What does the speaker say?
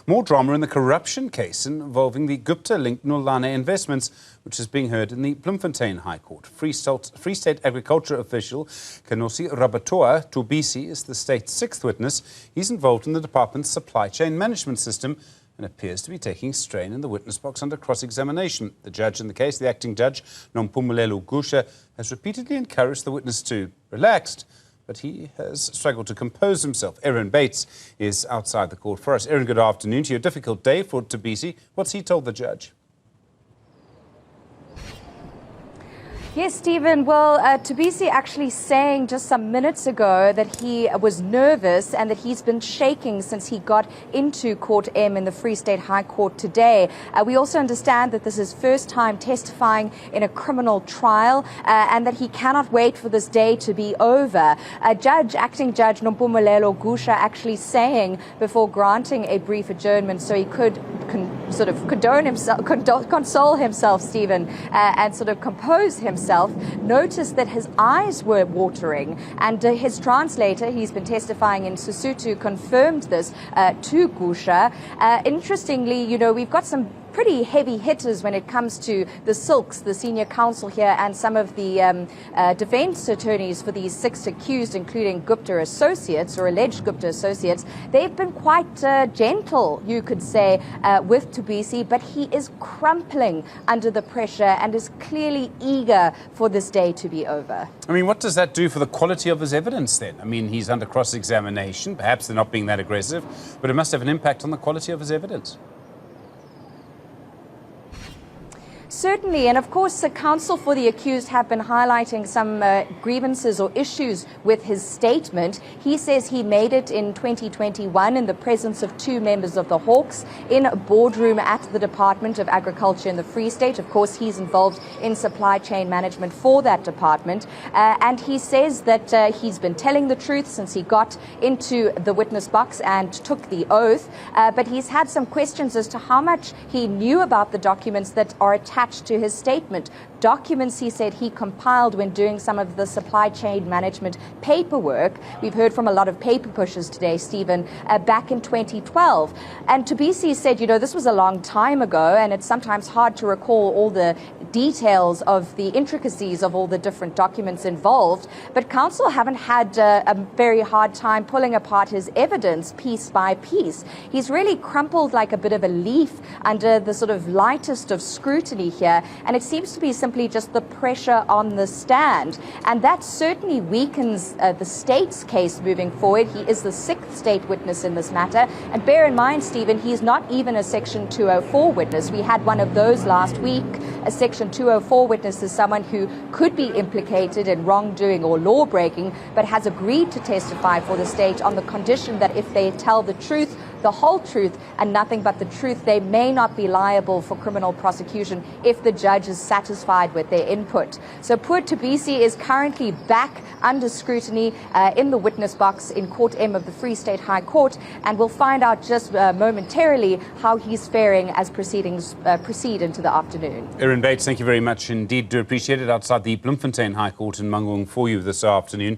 More drama in the corruption case involving the Gupta-linked Nulane Investments, which is being heard in the Bloemfontein High Court. Free State agriculture official Kenosi Rabothoa Thubisi is the state's sixth witness. He's involved in the department's supply chain management system and appears to be taking strain in the witness box under cross-examination. The judge in the case, the acting Judge Nompumelelo Gusha, has repeatedly encouraged the witness to relax, but he has struggled to compose himself. Erin Bates is outside the court for us. Erin, good afternoon to you. A difficult day for Thubisi. What's he told the judge? Yes, Stephen. Well, Thubisi actually saying just some minutes ago that he was nervous and that he's been shaking since he got into Court M in the Free State High Court today. We also understand that this is his first time testifying in a criminal trial and that he cannot wait for this day to be over. Acting Judge Nompumelelo Gusha actually saying before granting a brief adjournment so he could console himself, Stephen, and sort of compose himself, noticed that his eyes were watering, and his translator, he's been testifying in Sesotho, confirmed this to Gusha. Interestingly, we've got some pretty heavy hitters when it comes to the Silks, the senior counsel here, and some of the defense attorneys for these six accused, including Gupta associates or alleged Gupta associates. They've been quite gentle, you could say, with Thubisi, but he is crumpling under the pressure and is clearly eager for this day to be over. I mean, what does that do for the quality of his evidence then? I mean, he's under cross-examination. Perhaps they're not being that aggressive, but it must have an impact on the quality of his evidence. Certainly, and of course, the counsel for the accused have been highlighting some grievances or issues with his statement. He says he made it in 2021 in the presence of two members of the Hawks in a boardroom at the Department of Agriculture in the Free State. Of course, he's involved in supply chain management for that department. And he says that he's been telling the truth since he got into the witness box and took the oath. But he's had some questions as to how much he knew about the documents that are attached to his statement. Documents, he said, he compiled when doing some of the supply chain management paperwork. We've heard from a lot of paper pushers today, Stephen, back in 2012. And Thubisi said, this was a long time ago, and it's sometimes hard to recall all the details of the intricacies of all the different documents involved. But counsel haven't had a very hard time pulling apart his evidence piece by piece. He's really crumpled like a bit of a leaf under the sort of lightest of scrutiny here, and it seems to be simply just the pressure on the stand, and that certainly weakens the state's case moving forward. He is the sixth state witness in this matter, and bear in mind, Stephen, he's not even a Section 204 witness. We had one of those last week. A Section 204 witness is someone who could be implicated in wrongdoing or law breaking, but has agreed to testify for the state on the condition that if they tell the truth, the whole truth, and nothing but the truth, they may not be liable for criminal prosecution if the judge is satisfied with their input. So poor Thubisi is currently back under scrutiny in the witness box in Court M of the Free State High Court, and we'll find out just momentarily how he's faring as proceedings proceed into the afternoon. Erin Bates, thank you very much indeed. Do appreciate it outside the Bloemfontein High Court in Mangaung for you this afternoon.